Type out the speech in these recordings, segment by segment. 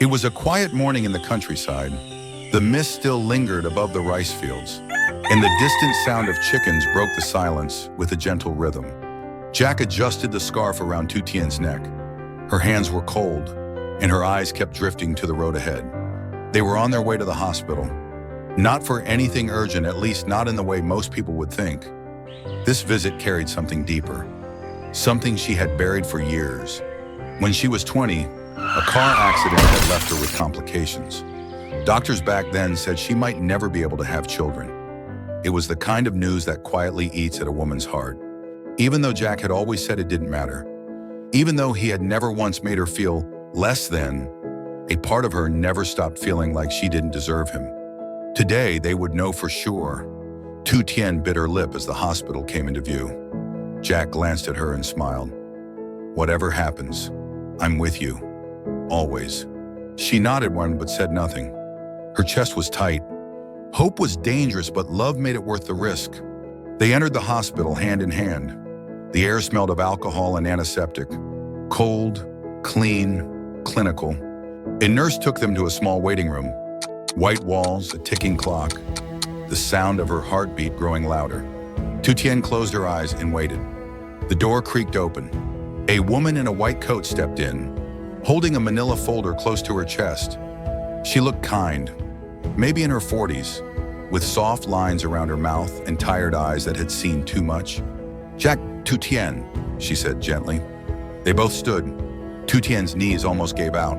It was a quiet morning in the countryside. The mist still lingered above the rice fields, and the distant sound of chickens broke the silence with a gentle rhythm. Jack adjusted the scarf around Tu Tien's neck. Her hands were cold, and her eyes kept drifting to the road ahead. They were on their way to the hospital. Not for anything urgent, at least not in the way most people would think. This visit carried something deeper, something she had buried for years. When she was 20, a car accident had left her with complications. Doctors back then said she might never be able to have children. It was the kind of news that quietly eats at a woman's heart. Even though Jack had always said it didn't matter, even though he had never once made her feel less than, a part of her never stopped feeling like she didn't deserve him. Today, they would know for sure. Tu Tien bit her lip as the hospital came into view. Jack glanced at her and smiled. "Whatever happens, I'm with you. Always." She nodded one but said nothing. Her chest was tight. Hope was dangerous, but love made it worth the risk. They entered the hospital hand in hand. The air smelled of alcohol and antiseptic. Cold, clean, clinical. A nurse took them to a small waiting room. White walls, a ticking clock, the sound of her heartbeat growing louder. Tu Tien closed her eyes and waited. The door creaked open. A woman in a white coat stepped in, holding a manila folder close to her chest. She looked kind, maybe in her 40s, with soft lines around her mouth and tired eyes that had seen too much. "Jack, Tu Tien," she said gently. They both stood. Tu Tien's knees almost gave out.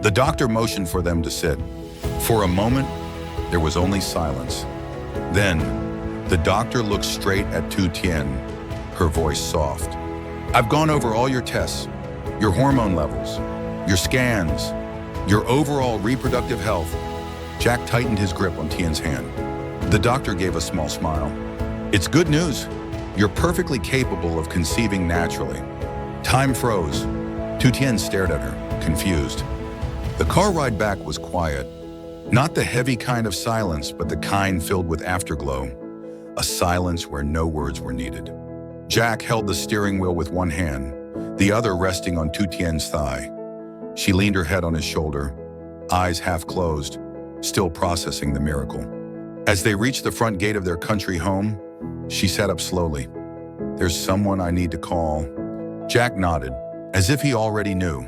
The doctor motioned for them to sit. For a moment, there was only silence. Then, the doctor looked straight at Tu Tien, her voice soft. "I've gone over all your tests, your hormone levels, your scans, your overall reproductive health." Jack tightened his grip on Tien's hand. The doctor gave a small smile. "It's good news. You're perfectly capable of conceiving naturally." Time froze. Tu Tien stared at her, confused. The car ride back was quiet. Not the heavy kind of silence, but the kind filled with afterglow. A silence where no words were needed. Jack held the steering wheel with one hand, the other resting on Tu Tien's thigh. She leaned her head on his shoulder, eyes half closed, still processing the miracle. As they reached the front gate of their country home, she sat up slowly. "There's someone I need to call." Jack nodded, as if he already knew.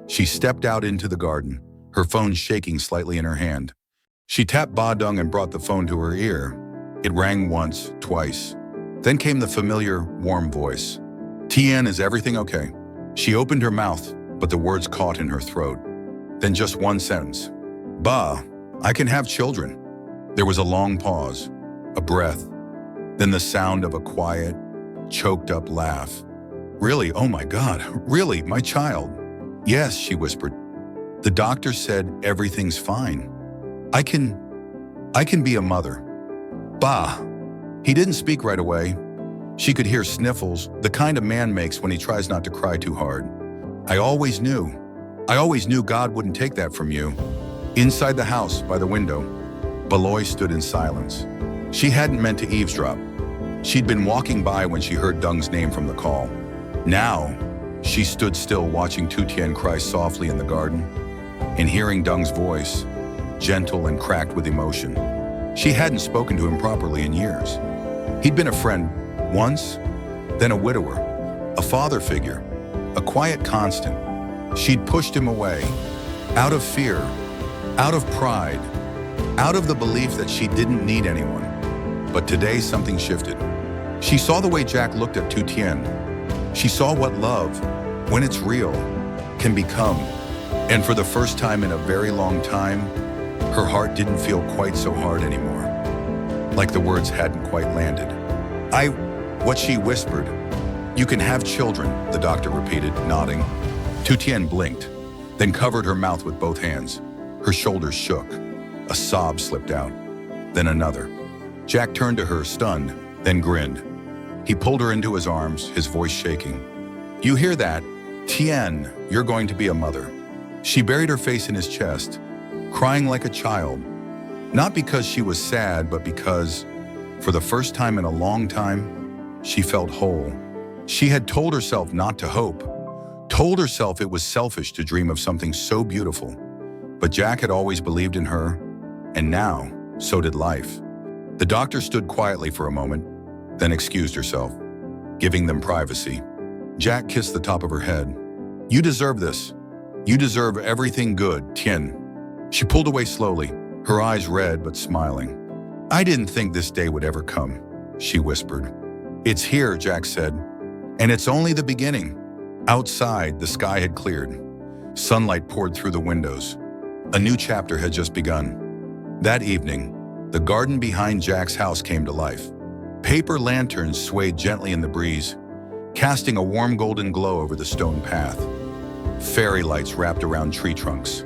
She stepped out into the garden, her phone shaking slightly in her hand. She tapped Ba Dung and brought the phone to her ear. It rang once, twice. Then came the familiar, warm voice. "Tien, is everything okay?" She opened her mouth, but the words caught in her throat. Then just one sentence. "Ba, I can have children." There was a long pause, a breath, then the sound of a quiet, choked-up laugh. "Really? Oh my God, really, my child?" "Yes," she whispered. "The doctor said everything's fine. I can be a mother." "Ba." He didn't speak right away. She could hear sniffles, the kind a man makes when he tries not to cry too hard. I always knew God wouldn't take that from you." Inside the house, by the window, Beloy stood in silence. She hadn't meant to eavesdrop. She'd been walking by when she heard Dung's name from the call. Now, she stood still watching Tu Tien cry softly in the garden and hearing Dung's voice, gentle and cracked with emotion. She hadn't spoken to him properly in years. He'd been a friend once, then a widower, a father figure, a quiet constant. She'd pushed him away, out of fear, out of pride, out of the belief that she didn't need anyone. But today something shifted. She saw the way Jack looked at Tu Tien. She saw what love, when it's real, can become. And for the first time in a very long time, her heart didn't feel quite so hard anymore. Like the words hadn't quite landed. What she whispered. "You can have children," the doctor repeated, nodding. Tu Tien blinked, then covered her mouth with both hands. Her shoulders shook. A sob slipped out, then another. Jack turned to her, stunned, then grinned. He pulled her into his arms, his voice shaking. "You hear that? Tien, you're going to be a mother." She buried her face in his chest, crying like a child. Not because she was sad, but because, for the first time in a long time, she felt whole. She had told herself not to hope, told herself it was selfish to dream of something so beautiful. But Jack had always believed in her, and now, so did life. The doctor stood quietly for a moment, then excused herself, giving them privacy. Jack kissed the top of her head. "You deserve this. You deserve everything good, Tien." She pulled away slowly, her eyes red but smiling. "I didn't think this day would ever come," she whispered. "It's here," Jack said, "and it's only the beginning." Outside, the sky had cleared. Sunlight poured through the windows. A new chapter had just begun. That evening, the garden behind Jack's house came to life. Paper lanterns swayed gently in the breeze, casting a warm golden glow over the stone path. Fairy lights wrapped around tree trunks.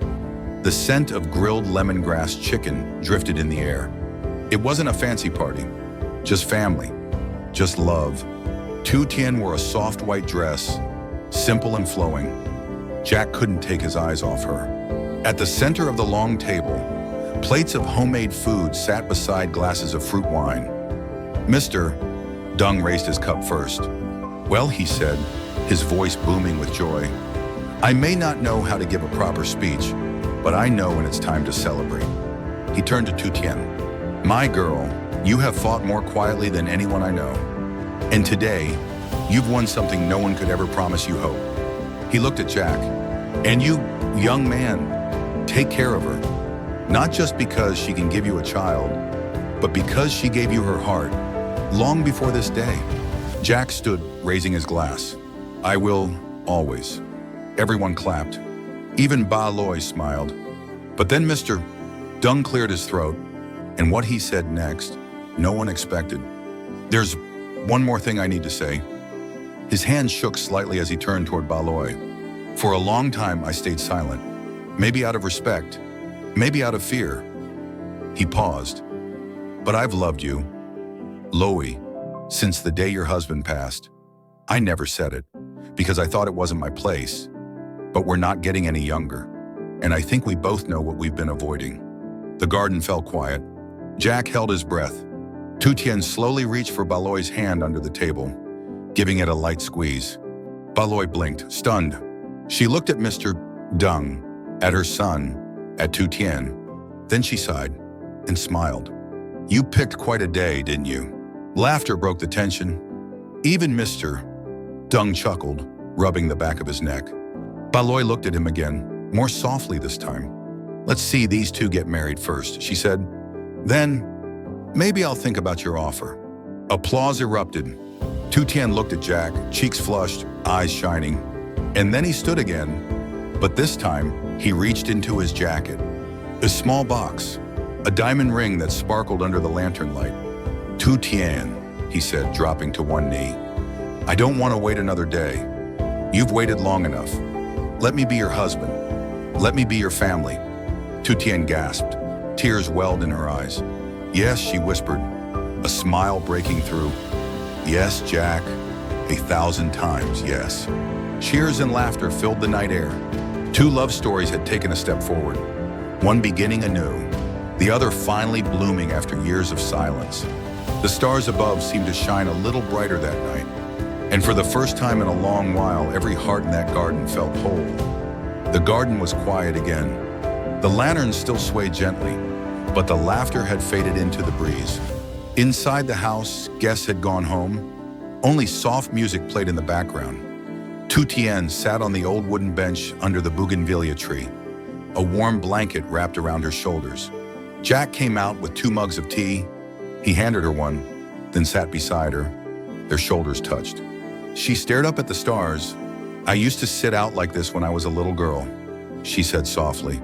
The scent of grilled lemongrass chicken drifted in the air. It wasn't a fancy party, just family, just love. Tu Tien wore a soft white dress, simple and flowing. Jack couldn't take his eyes off her. At the center of the long table, plates of homemade food sat beside glasses of fruit wine. "Mr. Dung raised his cup first. "Well," he said, his voice booming with joy, "I may not know how to give a proper speech, but I know when it's time to celebrate." He turned to Tu Tien. "My girl, you have fought more quietly than anyone I know. And today, you've won something no one could ever promise you hope." He looked at Jack. "And you, young man, take care of her. Not just because she can give you a child, but because she gave you her heart long before this day." Jack stood, raising his glass. "I will, always." Everyone clapped. Even Ba Loi smiled. But then Mr. Dung cleared his throat, and what he said next, no one expected. "There's one more thing I need to say." His hand shook slightly as he turned toward Ba Loi. "For a long time I stayed silent, maybe out of respect, maybe out of fear." He paused. "But I've loved you, Loi, since the day your husband passed. I never said it, because I thought it wasn't my place. But we're not getting any younger, and I think we both know what we've been avoiding." The garden fell quiet. Jack held his breath. Tu Tien slowly reached for Ba Loi's hand under the table, giving it a light squeeze. Ba Loi blinked, stunned. She looked at Mr. Dung, at her son, at Tu Tien. Then she sighed and smiled. "You picked quite a day, didn't you?" Laughter broke the tension. Even Mr. Dung chuckled, rubbing the back of his neck. Ba Loi looked at him again, more softly this time. "Let's see these two get married first," she said. "Then, maybe I'll think about your offer." Applause erupted. Tu Tien looked at Jack, cheeks flushed, eyes shining. And then he stood again, but this time he reached into his jacket. A small box, a diamond ring that sparkled under the lantern light. "Tu Tien," he said, dropping to one knee. "I don't want to wait another day. You've waited long enough. Let me be your husband. Let me be your family." Tu Tien gasped. Tears welled in her eyes. "Yes," she whispered, a smile breaking through. "Yes, Jack, 1,000 times yes." Cheers and laughter filled the night air. Two love stories had taken a step forward, one beginning anew, the other finally blooming after years of silence. The stars above seemed to shine a little brighter that night, and for the first time in a long while, every heart in that garden felt whole. The garden was quiet again. The lanterns still swayed gently, but the laughter had faded into the breeze. Inside the house, guests had gone home. Only soft music played in the background. Tu Tien sat on the old wooden bench under the bougainvillea tree, a warm blanket wrapped around her shoulders. Jack came out with 2 mugs of tea. He handed her one, then sat beside her. Their shoulders touched. She stared up at the stars. "I used to sit out like this when I was a little girl," she said softly.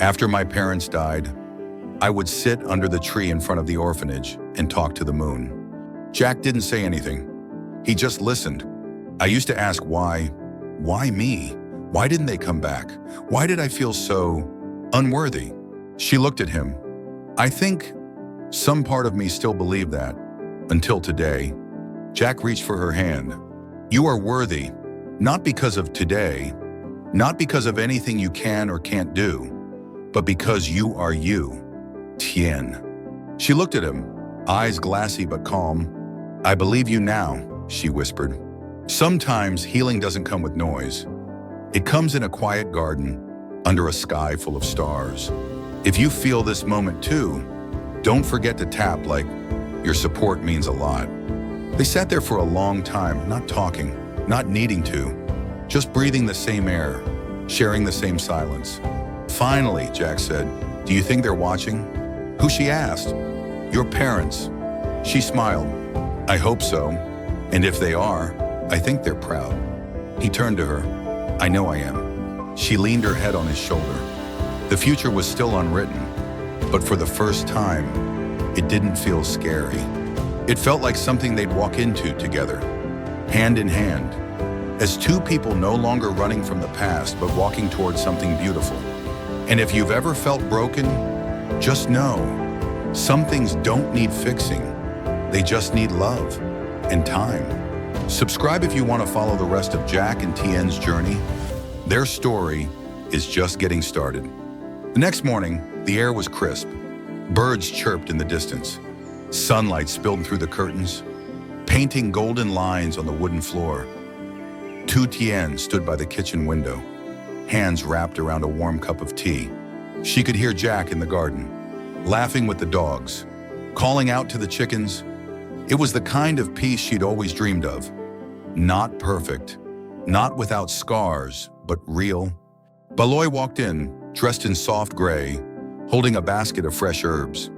"After my parents died, I would sit under the tree in front of the orphanage and talk to the moon." Jack didn't say anything. He just listened. "I used to ask why me? Why didn't they come back? Why did I feel so unworthy?" She looked at him. "I think some part of me still believed that, until today." Jack reached for her hand. "You are worthy, not because of today, not because of anything you can or can't do, but because you are you, Tien." She looked at him, eyes glassy but calm. "I believe you now," she whispered. Sometimes healing doesn't come with noise. It comes in a quiet garden, under a sky full of stars. If you feel this moment too, don't forget to tap like your support means a lot. They sat there for a long time, not talking, not needing to, just breathing the same air, sharing the same silence. Finally, Jack said, "Do you think they're watching?" "Who?" she asked. "Your parents." She smiled. "I hope so. And if they are, I think they're proud." He turned to her. "I know I am." She leaned her head on his shoulder. The future was still unwritten, but for the first time, it didn't feel scary. It felt like something they'd walk into together, hand in hand, as two people no longer running from the past, but walking towards something beautiful. And if you've ever felt broken, just know, some things don't need fixing. They just need love and time. Subscribe if you want to follow the rest of Jack and Tien's journey. Their story is just getting started. The next morning, the air was crisp. Birds chirped in the distance. Sunlight spilled through the curtains, painting golden lines on the wooden floor. Tu Tien stood by the kitchen window, hands wrapped around a warm cup of tea. She could hear Jack in the garden, laughing with the dogs, calling out to the chickens. It was the kind of peace she'd always dreamed of. Not perfect, not without scars, but real. Ba Loi walked in, dressed in soft gray, holding a basket of fresh herbs.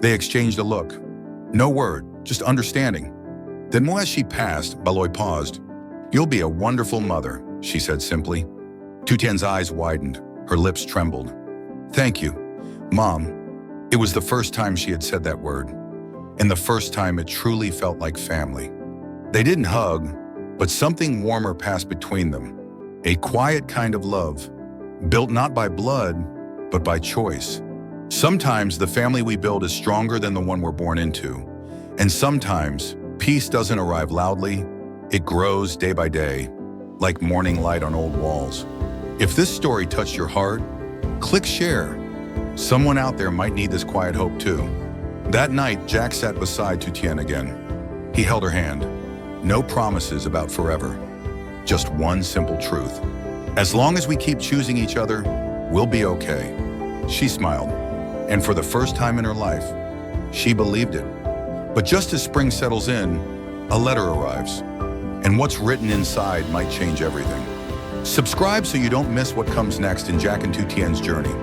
They exchanged a look. No word, just understanding. Then as she passed, Ba Loi paused. "You'll be a wonderful mother," she said simply. Tu Tien's eyes widened, her lips trembled. "Thank you, Mom." It was the first time she had said that word, and the first time it truly felt like family. They didn't hug, but something warmer passed between them. A quiet kind of love, built not by blood, but by choice. Sometimes the family we build is stronger than the one we're born into. And sometimes peace doesn't arrive loudly, it grows day by day, like morning light on old walls. If this story touched your heart, click share. Someone out there might need this quiet hope too. That night, Jack sat beside Tu Tien again. He held her hand. No promises about forever, just one simple truth. As long as we keep choosing each other, we'll be okay. She smiled, and for the first time in her life, she believed it. But just as spring settles in, a letter arrives, and what's written inside might change everything. Subscribe so you don't miss what comes next in Jack and Tu Tien's journey.